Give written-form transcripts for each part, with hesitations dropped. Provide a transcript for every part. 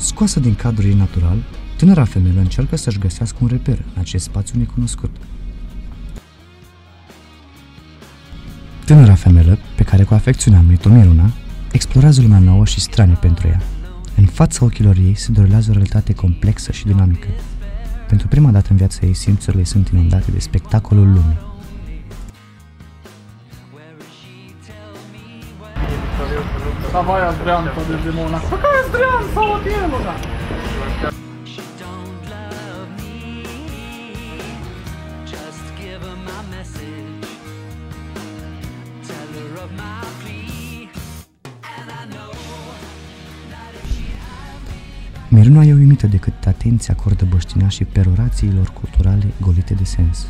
Scoasă din cadrul ei natural, tânăra femeie încearcă să-și găsească un reper în acest spațiu necunoscut. Tânăra femeie, pe care cu afecțiune a numit-o Miruna, explorează lumea nouă și stranie pentru ea. În fața ochilor ei se derulează o realitate complexă și dinamică. Pentru prima dată în viața ei, simțurile sunt inundate de spectacolul lumii. Давай, Адриан, подожди, Мона. Какая Адриан, Салателуна? Miruna e uimită de cât atenție acordă băștinașii perorațiilor culturale golite de sens.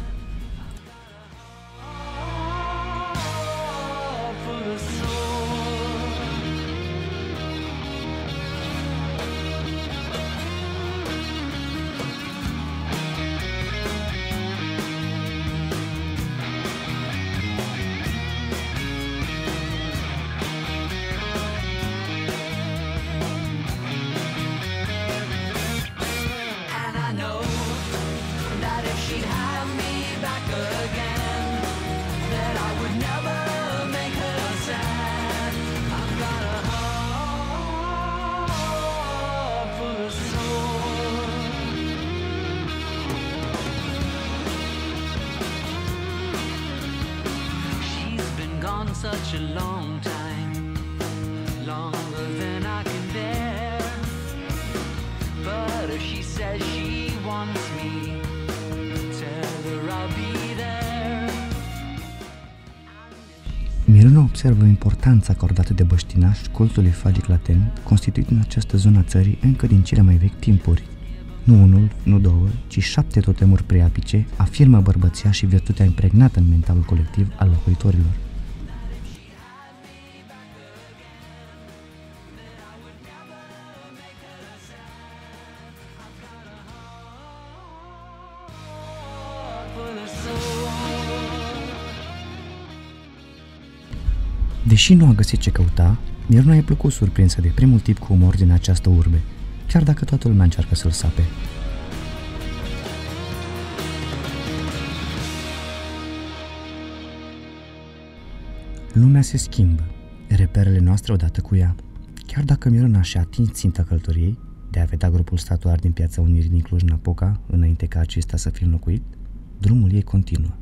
Such a long time, longer than I can bear. But if she says she wants me, tell her I'll be there. Miruna observă importanța acordată de băștinași cultului falic latent, constituit în această zonă a țării încă din cele mai vechi timpuri. Nu unul, nu două, ci 7 totemuri preapice afirmă bărbăția și virtutea impregnată în mentalul colectiv al locuitorilor. Deși nu a găsit ce căuta, Miruna e plăcut surprinsă de primul tip cu umor din această urbe, chiar dacă toată lumea încearcă să-l sape. Lumea se schimbă, reperele noastre odată cu ea. Chiar dacă Miruna și-a atins ținta călătoriei, de a vedea grupul statuar din Piața Unirii din Cluj-Napoca, înainte ca acesta să fie înlocuit, drumul ei continuă.